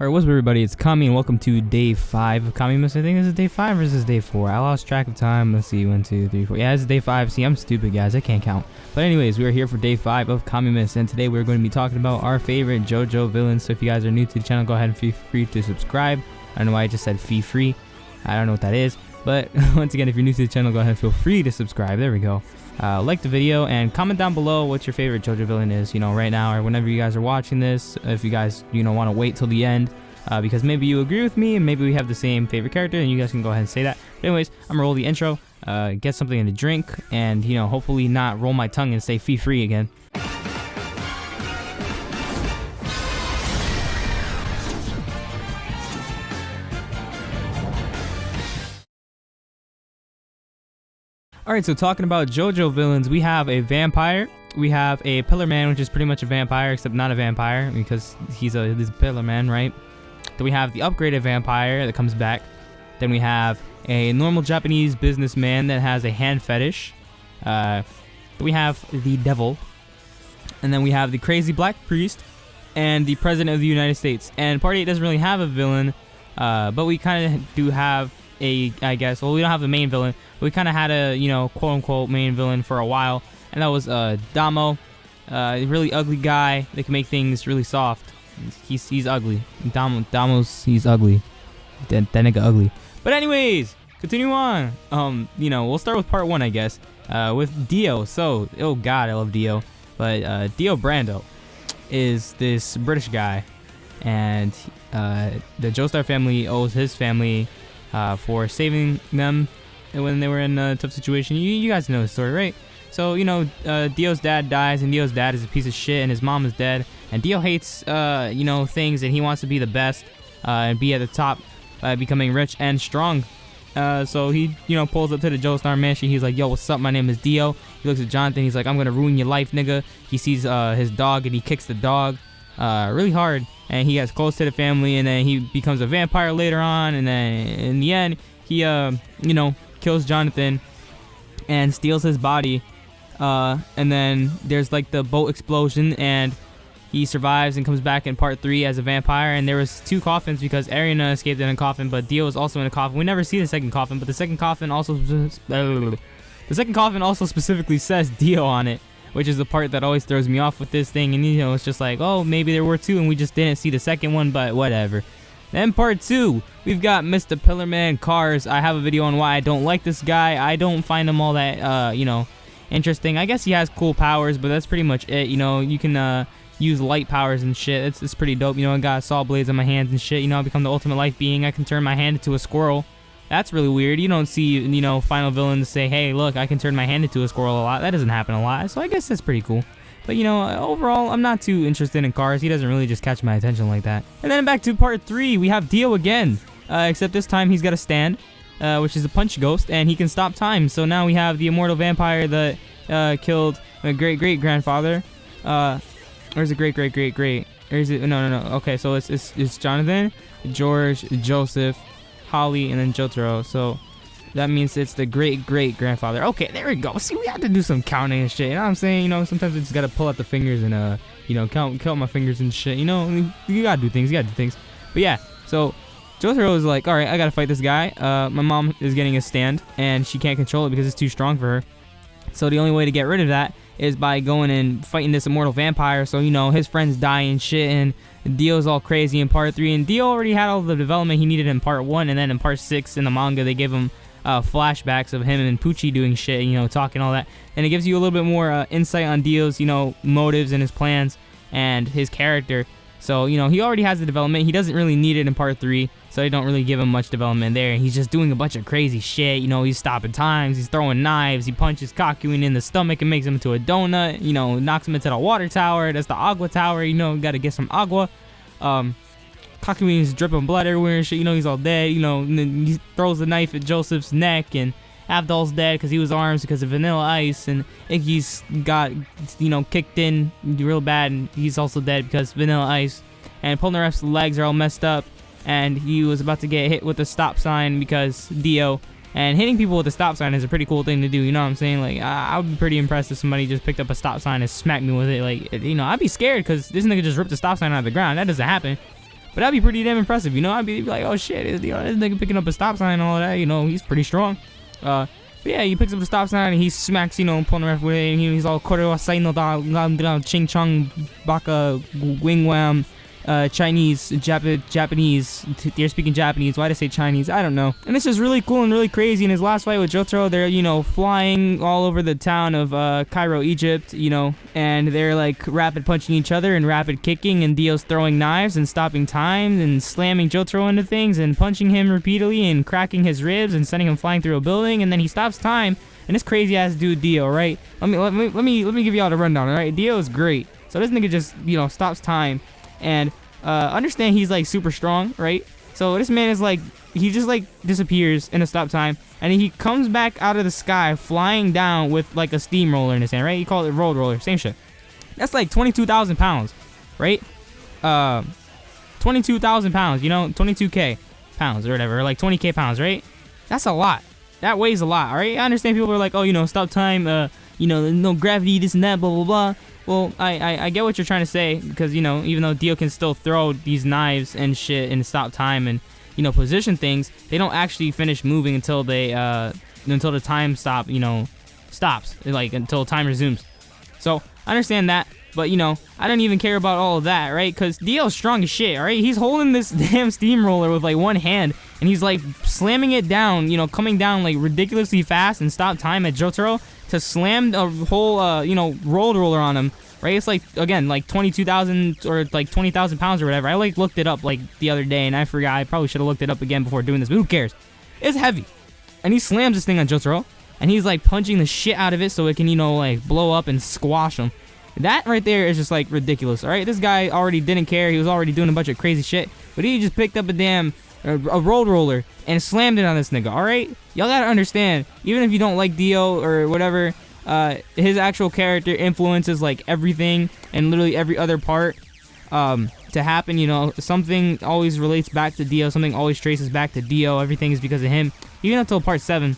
Alright, what's up everybody, it's Kami and welcome to day 5 of Kamimas. I think this is day 5 or is this day 4? I lost track of time. Let's see, 1, 2, 3, 4. Yeah, this is day 5. See, I'm stupid guys, I can't count. But anyways, we are here for day 5 of Kamimas, and today we're going to be talking about our favorite JoJo villains. So if you guys are new to the channel, go ahead and feel free to subscribe. I don't know why I just said fee free. I don't know what that is. But once again, if you're new to the channel, go ahead and feel free to subscribe. There we go. Like the video and comment down below what your favorite JoJo villain is, right now or whenever you guys are watching this. If you guys, want to wait till the end. Because maybe you agree with me and maybe we have the same favorite character, and you guys can go ahead and say that. But anyways, I'm gonna roll the intro, get something to drink, and hopefully not roll my tongue and say fee free again. Alright, so talking about JoJo villains, we have a vampire, we have a pillar man, which is pretty much a vampire except not a vampire because he's a pillar man, right? Then we have the upgraded vampire that comes back. Then we have a normal Japanese businessman that has a hand fetish. Then we have the devil. And then we have the crazy black priest and the president of the United States. And Part 8 doesn't really have a villain, but we kind of do have a, I guess, well, we don't have the main villain, but we kind of had a, quote-unquote main villain for a while. And that was Damo, a really ugly guy that can make things really soft. He's ugly. Damo's he's ugly. That nigga ugly. But anyways, continue on. We'll start with part 1, I guess. With Dio. So, oh god, I love Dio. But Dio Brando is this British guy, and the Joestar family owes his family for saving them when they were in a tough situation. You guys know the story, right? So, Dio's dad dies, and Dio's dad is a piece of shit, and his mom is dead. And Dio hates, things, and he wants to be the best and be at the top by becoming rich and strong. So he, pulls up to the Joestar mansion. He's like, yo, what's up? My name is Dio. He looks at Jonathan. He's like, I'm going to ruin your life, nigga. He sees his dog, and he kicks the dog really hard. And he gets close to the family, and then he becomes a vampire later on. And then in the end, he, kills Jonathan and steals his body. And then there's like the boat explosion, and he survives and comes back in part 3 as a vampire. And there was 2 coffins because Ariana escaped in a coffin, but Dio was also in a coffin. We never see the second coffin, but the second coffin also specifically says Dio on it, which is the part that always throws me off with this thing. And it's just like, oh, maybe there were 2 and we just didn't see the second one, but whatever. Then part 2, we've got Mr. Pillarman Cars. I have a video on why I don't like this guy. I don't find him all that interesting. I guess he has cool powers, but that's pretty much it. You can use light powers and shit. It's pretty dope. I got saw blades on my hands and shit. I become the ultimate life being. I can turn my hand into a squirrel. That's really weird. You don't see, final villains say, hey, look, I can turn my hand into a squirrel a lot. That doesn't happen a lot. So I guess that's pretty cool. But, overall, I'm not too interested in Cars. He doesn't really just catch my attention like that. And then back to part 3, we have Dio again. Except this time he's got a stand, which is a punch ghost, and he can stop time. So now we have the immortal vampire that killed my great-great-grandfather. Or is it great-great-great-great? Or is it... No. Okay, so it's Jonathan, George, Joseph, Holly, and then Jotaro. So that means it's the great-great-grandfather. Okay, there we go. See, we had to do some counting and shit. You know what I'm saying? Sometimes I just gotta pull out the fingers and, count my fingers and shit. You gotta do things. But yeah, so Jotaro is like, alright, I gotta fight this guy. My mom is getting a stand, and she can't control it because it's too strong for her. So the only way to get rid of that is by going and fighting this immortal vampire. So, his friends die and shit, and Dio's all crazy in part 3. And Dio already had all the development he needed in part 1, and then in part 6 in the manga, they gave him flashbacks of him and Pucci doing shit, talking all that. And it gives you a little bit more insight on Dio's, motives and his plans and his character. So, he already has the development. He doesn't really need it in part 3, so they don't really give him much development there. He's just doing a bunch of crazy shit. He's stopping times, he's throwing knives, he punches Kakyoin in the stomach and makes him into a donut, knocks him into the water tower. That's the agua tower, gotta get some agua. Kakyoin's dripping blood everywhere and shit, he's all dead, and then he throws a knife at Joseph's neck, and Avdol's dead because he was armed because of Vanilla Ice, and Iggy's got, kicked in real bad, and he's also dead because Vanilla Ice. And Polnareff's legs are all messed up, and he was about to get hit with a stop sign because Dio. And hitting people with a stop sign is a pretty cool thing to do, you know what I'm saying? Like, I would be pretty impressed if somebody just picked up a stop sign and smacked me with it. Like, I'd be scared because this nigga just ripped the stop sign out of the ground. That doesn't happen. But that'd be pretty damn impressive, you know. I'd be like, oh shit, you know, this nigga picking up a stop sign and all that, you know, he's pretty strong. But yeah, he picks up the stop sign and he smacks, you know, pulling the ref with it, and he's all koreo saino da ching chong baka wing wham. Chinese, Japanese, they're speaking Japanese. Why did I say Chinese? I don't know. And this is really cool and really crazy. In his last fight with Jotaro, they're, you know, flying all over the town of Cairo, Egypt, you know, and they're like rapid punching each other and rapid kicking, and Dio's throwing knives and stopping time and slamming Jotaro into things and punching him repeatedly and cracking his ribs and sending him flying through a building, and then he stops time. And this crazy ass dude Dio, right? Let me give y'all the rundown, all right? Dio is great. So this nigga just, you know, stops time. And understand he's like super strong, right? So this man is like, he just like disappears in a stop time, and then he comes back out of the sky flying down with like a steamroller in his hand, right? He called it road roller, same shit. That's like 22,000 pounds, right? 22,000 pounds, you know, 22k pounds or whatever, or like 20k pounds, right? That's a lot. That weighs a lot, all right? I understand people are like, oh, you know, stop time, you know, no gravity, this and that, blah blah blah. Well, I get what you're trying to say, because, you know, even though Dio can still throw these knives and shit and stop time and, you know, position things, they don't actually finish moving until they until the time stop, you know, stops, like until time resumes. So I understand that, but, you know, I don't even care about all of that, right? Because Dio's strong as shit, all right? He's holding this damn steamroller with like one hand, and he's like slamming it down, you know, coming down like ridiculously fast and stop time at Jotaro to slam a whole, you know, road roller on him, right? It's like, again, like 22,000 or like 20,000 pounds or whatever. I like looked it up like the other day, and I forgot. I probably should have looked it up again before doing this, but who cares? It's heavy. And he slams this thing on Jotaro, and he's like punching the shit out of it so it can, you know, like blow up and squash him. That right there is just like ridiculous, all right? This guy already didn't care. He was already doing a bunch of crazy shit, but he just picked up a road roller and slammed it on this nigga, all right? Y'all gotta understand, even if you don't like Dio or whatever, his actual character influences like everything and literally every other part to happen, you know. Something always relates back to Dio, something always traces back to Dio. Everything is because of him. Even until part 7,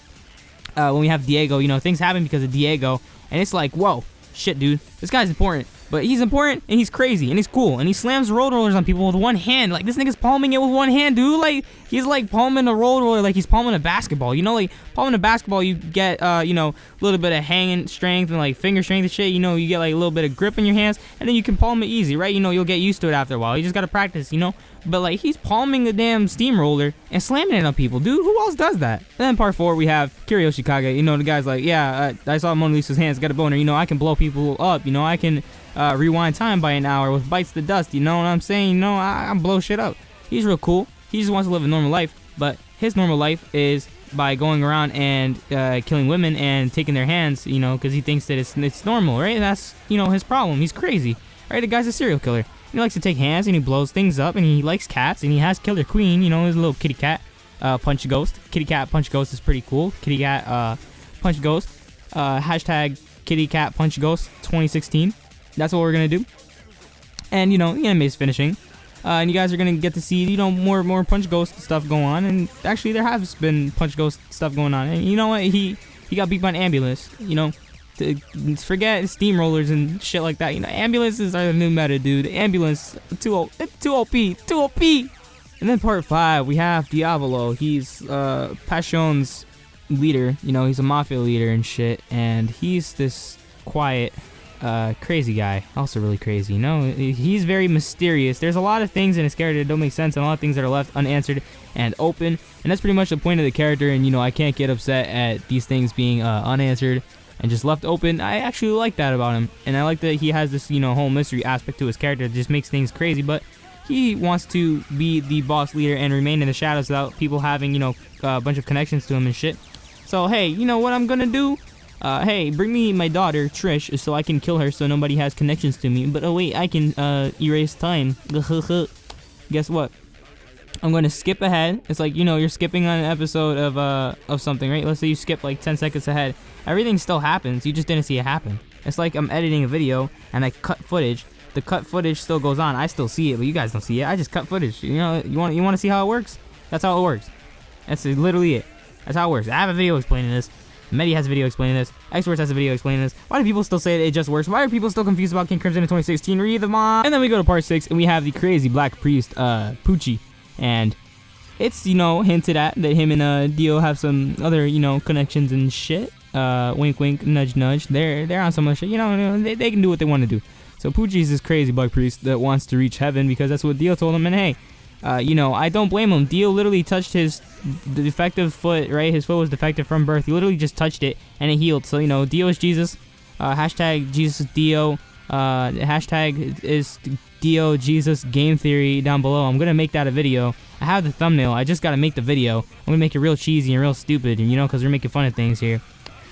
when we have Diego, you know, things happen because of Diego, and it's like, whoa, shit, dude, this guy's important. But he's important, and he's crazy, and he's cool, and he slams road rollers on people with one hand. Like, this nigga's palming it with one hand, dude. Like, he's like palming a road roller like he's palming a basketball. You know, like, palming a basketball, you get, you know, a little bit of hanging strength and, like, finger strength and shit. You know, you get, like, a little bit of grip in your hands, and then you can palm it easy, right? You know, you'll get used to it after a while. You just gotta practice, you know? But, like, he's palming the damn steamroller and slamming it on people, dude. Who else does that? And then part 4, we have Yoshikage. You know, the guy's like, yeah, I saw Mona Lisa's hands, got a boner. You know, I can blow people up. You know, I can rewind time by an hour with bites to dust. You know what I'm saying? You know, I blow shit up. He's real cool. He just wants to live a normal life. But his normal life is by going around and killing women and taking their hands, you know, because he thinks that it's normal, right? That's, you know, his problem. He's crazy, right? The guy's a serial killer. He likes to take hands and he blows things up, and he likes cats, and he has Killer Queen, you know, his little kitty cat, Punch Ghost. Kitty cat Punch Ghost is pretty cool. Kitty cat Punch Ghost. Hashtag Kitty cat Punch Ghost 2016. That's what we're gonna do. And, you know, the anime is finishing. And you guys are gonna get to see, you know, more Punch Ghost stuff going on. And actually, there has been Punch Ghost stuff going on. And you know what? He got beat by an ambulance. You know, forget steamrollers and shit like that. You know, ambulances are the new meta, dude. Ambulance, too OP. And then part 5, we have Diavolo. He's Passion's leader. You know, he's a mafia leader and shit. And he's this quiet, crazy guy. Also really crazy, you know. He's very mysterious. There's a lot of things in his character that don't make sense, and a lot of things that are left unanswered and open. And that's pretty much the point of the character. And, you know, I can't get upset at these things being unanswered and just left open. I actually like that about him, and I like that he has this, you know, whole mystery aspect to his character that just makes things crazy. But he wants to be the boss leader and remain in the shadows without people having, you know, a bunch of connections to him and shit. So hey, you know what I'm gonna do? Hey, bring me my daughter Trish so I can kill her so nobody has connections to me. But oh wait, I can erase time. Guess what? I'm going to skip ahead. It's like, you know, you're skipping on an episode of something, right? Let's say you skip like 10 seconds ahead. Everything still happens. You just didn't see it happen. It's like I'm editing a video and I cut footage. The cut footage still goes on. I still see it, but you guys don't see it. I just cut footage. You know, you want to see how it works? That's how it works. That's literally it. That's how it works. I have a video explaining this. Medi has a video explaining this. Xworks has a video explaining this. Why do people still say that it just works? Why are people still confused about King Crimson in 2016? Read them on. And then we go to part 6, and we have the crazy black priest, Pucci. And it's, hinted at that him and Dio have some other, connections and shit. Wink, wink, nudge, nudge. They're on some other shit. They can do what they want to do. So Pucci is this crazy black priest that wants to reach heaven because that's what Dio told him. And hey, I don't blame him. Dio literally touched his defective foot, right? His foot was defective from birth. He literally just touched it and it healed. So, Dio is Jesus. Hashtag Jesus is Dio. Hashtag is Dio Jesus game theory down below. I'm going to make that a video. I have the thumbnail. I just got to make the video. I'm going to make it real cheesy and real stupid, because we're making fun of things here.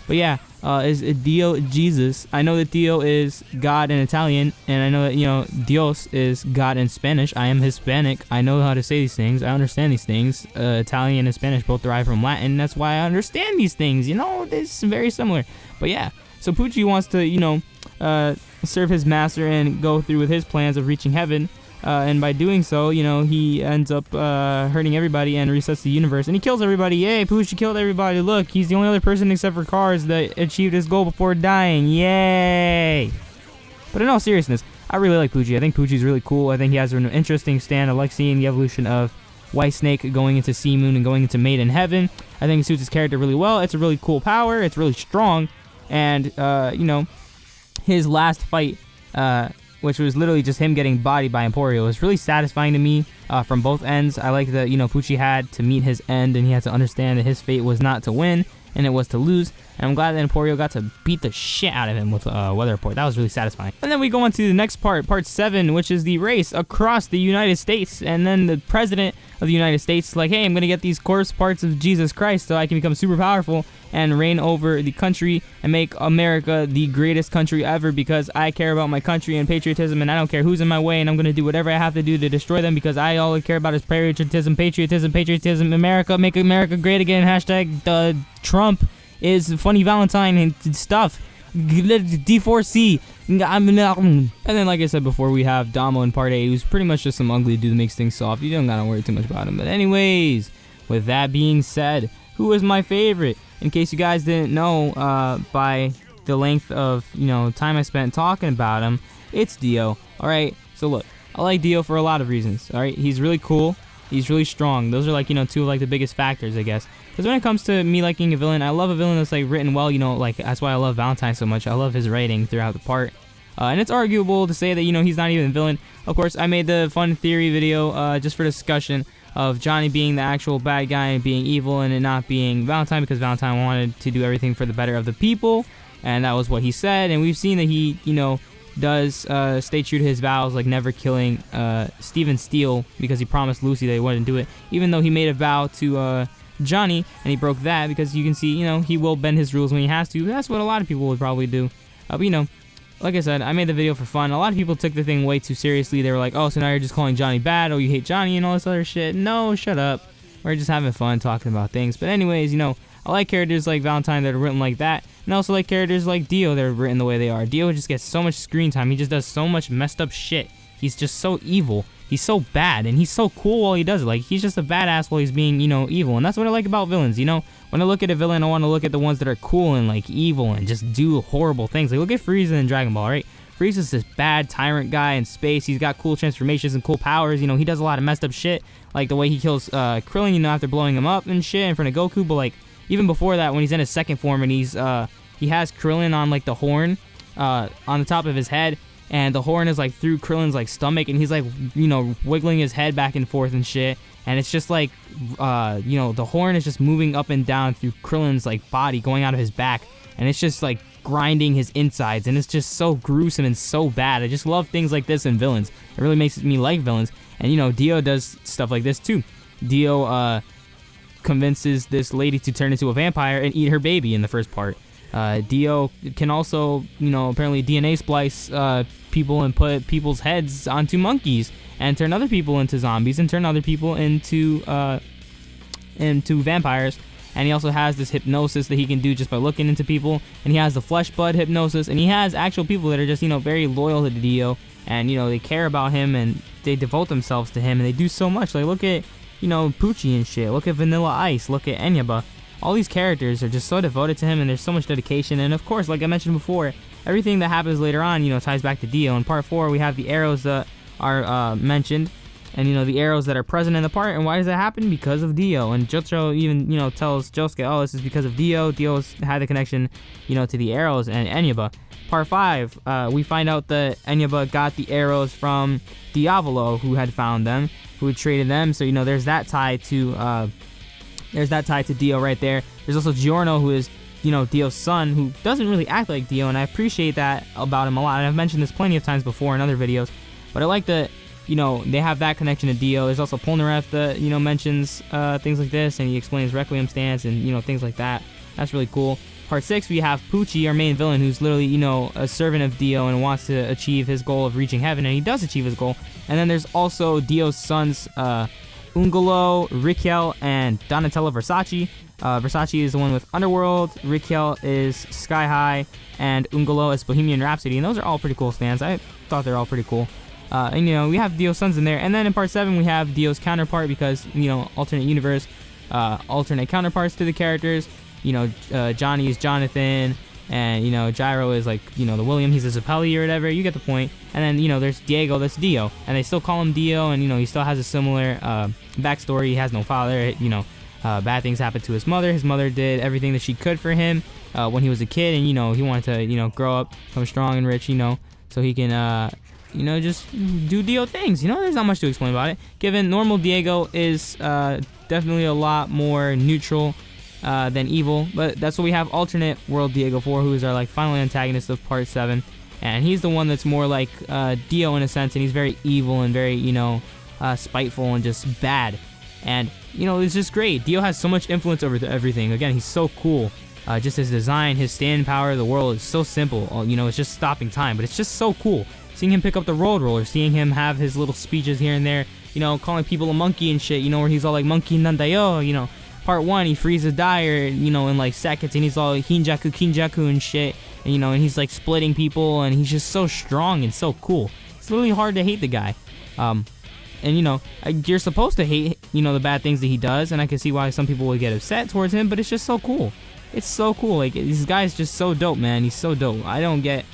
But yeah, is Dio Jesus. I know that Dio is God in Italian, and I know that, Dios is God in Spanish. I am Hispanic. I know how to say these things. I understand these things. Italian and Spanish both derive from Latin. That's why I understand these things. It's very similar. But yeah, so Pucci wants to, serve his master and go through with his plans of reaching heaven. And by doing so, he ends up hurting everybody and resets the universe. And he kills everybody. Yay, Pucci killed everybody. Look, he's the only other person except for Cars that achieved his goal before dying. Yay! But in all seriousness, I really like Pucci. I think Pucci's really cool. I think he has an interesting stand. I like seeing the evolution of White Snake going into Sea Moon and going into Made in Heaven. I think it suits his character really well. It's a really cool power. It's really strong. And, his last fight, which was literally just him getting bodied by Emporio. It was really satisfying to me from both ends. I like that, Pucci had to meet his end, and he had to understand that his fate was not to win, and it was to lose. And I'm glad that Emporio got to beat the shit out of him with Weather Report. That was really satisfying. And then we go on to the next part, part 7, which is the race across the United States. And then the president of the United States is like, hey, I'm going to get these corpse parts of Jesus Christ so I can become super powerful and reign over the country and make America the greatest country ever because I care about my country and patriotism and I don't care who's in my way and I'm going to do whatever I have to do to destroy them because I all I care about is patriotism, patriotism, patriotism, America, make America great again, hashtag Trump is Funny Valentine and stuff. D4C. And then, like I said before, we have Damo in part 8, who's pretty much just some ugly dude that makes things soft. You don't gotta worry too much about him. But anyways, with that being said, who is my favorite? In case you guys didn't know, by the length of, time I spent talking about him, it's Dio. Alright, so look, I like Dio for a lot of reasons. Alright, he's really cool. He's really strong. Those are two of the biggest factors, I guess. Because when it comes to me liking a villain, I love a villain that's written well. That's why I love Valentine so much. I love his writing throughout the part. And it's arguable to say that he's not even a villain. Of course, I made the fun theory video just for discussion of Johnny being the actual bad guy and being evil and it not being Valentine because Valentine wanted to do everything for the better of the people, and that was what he said. And we've seen that he does stay true to his vows, like never killing Steven Steele because he promised Lucy that he wouldn't do it, even though he made a vow to Johnny and he broke that because you can see he will bend his rules when he has to. That's what a lot of people would probably do. But like I said, I made the video for fun. A lot of people took the thing way too seriously. They were like, oh, so now you're just calling Johnny bad, oh, you hate Johnny and all this other shit. No, shut up. We're just having fun talking about things. But anyways, I like characters like Valentine that are written like that. And I also like characters like Dio that are written the way they are. Dio just gets so much screen time. He just does so much messed up shit. He's just so evil. He's so bad. And he's so cool while he does it. He's just a badass while he's being, evil. And that's what I like about villains, When I look at a villain, I want to look at the ones that are cool and, evil and just do horrible things. Look at Frieza in Dragon Ball, right? Frieza's this bad tyrant guy in space. He's got cool transformations and cool powers. He does a lot of messed up shit. Like the way he kills Krillin, after blowing him up and shit in front of Goku. But, even before that, when he's in his second form and he has Krillin on, the horn on the top of his head. And the horn is, through Krillin's, stomach. And he's, wiggling his head back and forth and shit. And it's just, the horn is just moving up and down through Krillin's, body, going out of his back. And it's just, grinding his insides. And it's just so gruesome and so bad. I just love things like this in villains. It really makes me like villains. And, Dio does stuff like this, too. Dio, convinces this lady to turn into a vampire and eat her baby in the first part. Dio can also, apparently DNA splice people and put people's heads onto monkeys and turn other people into zombies and turn other people into vampires. And he also has this hypnosis that he can do just by looking into people. And he has the flesh bud hypnosis. And he has actual people that are just, very loyal to Dio. And, they care about him and they devote themselves to him. And they do so much. Look at, Pucci and shit. Look at Vanilla Ice. Look at Enyaba. all these characters are just so devoted to him, and there's so much dedication. And of course, like I mentioned before, everything that happens later on, ties back to Dio. In part 4, we have the arrows that are mentioned, and the arrows that are present in the part. And why does that happen? Because of Dio. And JoJo even tells Josuke, oh, this is because of Dio. Dio's had the connection to the arrows and Enyaba. Part 5, we find out that Enyaba got the arrows from Diavolo, who had found them, who had traded them. So there's that tie to Dio right there. There's also Giorno, who is Dio's son, who doesn't really act like Dio, and I appreciate that about him a lot. And I've mentioned this plenty of times before in other videos, but I like that they have that connection to Dio. There's also Polnareff that mentions things like this, and he explains Requiem stance and things like that. That's really cool. Part 6, we have Pucci, our main villain, who's literally a servant of Dio and wants to achieve his goal of reaching heaven, and he does achieve his goal. And then there's also Dio's sons, Ungolo, Riquel, and Donatello Versace. Versace is the one with Underworld, Riquel is Sky High, and Ungolo is Bohemian Rhapsody. And those are all pretty cool stands. I thought they're all pretty cool. And we have Dio's sons in there. And then in part 7, we have Dio's counterpart, because alternate universe, alternate counterparts to the characters. Johnny is Jonathan, and Gyro is like the William, he's a Zappelli or whatever. You get the point. And then there's Diego, that's Dio, and they still call him Dio, and he still has a similar backstory. He has no father. Bad things happened to his mother. His mother did everything that she could for him when he was a kid, and he wanted to grow up, become strong and rich, so he can just do Dio things. There's not much to explain about it. Given normal Diego is definitely a lot more neutral than evil, but that's what we have alternate world Diego for, who is our final antagonist of part 7, and he's the one that's more like Dio in a sense, and he's very evil and very spiteful and just bad. And it's just great. Dio has so much influence over everything. Again, he's so cool. Just his design, his stand power, the world is so simple. It's just stopping time, but it's just so cool. Seeing him pick up the road roller, seeing him have his little speeches here and there, calling people a monkey and shit, where he's all like, monkey nandayo, Part 1, he frees a Dyer, in like seconds, and he's all Hinjaku, Kinjaku and shit, and and he's like splitting people, and he's just so strong and so cool. It's really hard to hate the guy. And you're supposed to hate, the bad things that he does, and I can see why some people would get upset towards him, but it's just so cool. It's so cool. Like, this guy's just so dope, man. He's so dope. I don't get,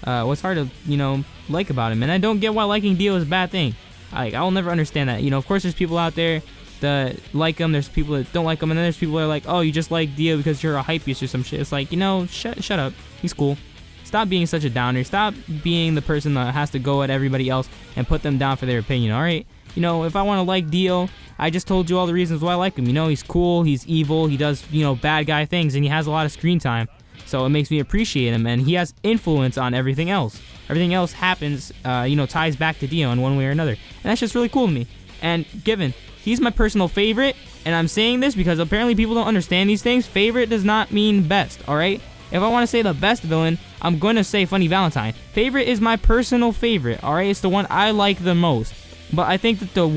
what's hard to, like about him, and I don't get why liking Dio is a bad thing. I'll never understand that. Of course, there's people out there that like him, there's people that don't like him, and then there's people that are like, oh, you just like Dio because you're a hypebeast or some shit. It's like, shut up. He's cool. Stop being such a downer. Stop being the person that has to go at everybody else and put them down for their opinion, alright? If I want to like Dio, I just told you all the reasons why I like him. He's cool, he's evil, he does, bad guy things, and he has a lot of screen time. So it makes me appreciate him, and he has influence on everything else. Everything else happens, ties back to Dio in one way or another. And that's just really cool to me. And given he's my personal favorite, and I'm saying this because apparently people don't understand these things. Favorite does not mean best, alright? If I want to say the best villain, I'm going to say Funny Valentine. Favorite is my personal favorite, alright? It's the one I like the most. But I think that the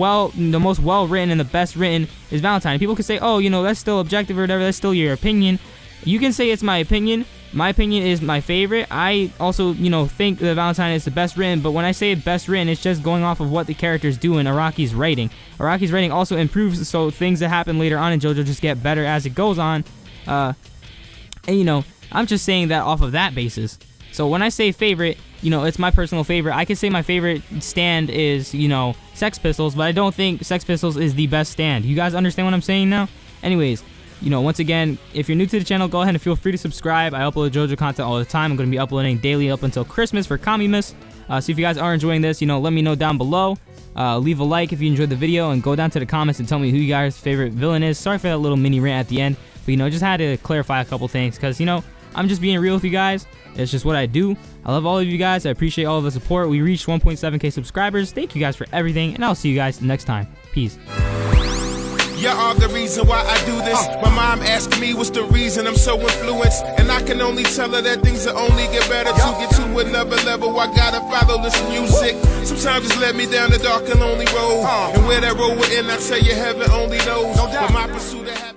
most well-written and the best written is Valentine. People can say, oh, that's still objective or whatever, that's still your opinion. You can say it's my opinion. My opinion is my favorite. I also, think that Valentine is the best written, but when I say best written, it's just going off of what the characters do in Araki's writing. Araki's writing also improves, so things that happen later on in JoJo just get better as it goes on. And, I'm just saying that off of that basis. So when I say favorite, it's my personal favorite. I could say my favorite stand is, Sex Pistols, but I don't think Sex Pistols is the best stand. You guys understand what I'm saying now? Anyways, once again, if you're new to the channel, go ahead and feel free to subscribe. I upload JoJo content all the time. I'm going to be uploading daily up until Christmas for Kamimas. So if you guys are enjoying this, let me know down below. Leave a like if you enjoyed the video, and go down to the comments and tell me who you guys' favorite villain is. Sorry for that little mini rant at the end, but just had to clarify a couple things, because I'm just being real with you guys. It's just what I do. I love all of you guys. I appreciate all of the support. We reached 1.7k subscribers. Thank you guys for everything, and I'll see you guys next time. Peace. You are the reason why I do this. My mom asking me what's the reason I'm so influenced, and I can only tell her that things will only get better. To get to another level, I gotta follow this music. Sometimes it's led me down the dark and lonely road, and where that road will end, I tell you heaven only knows. But my pursuit of happiness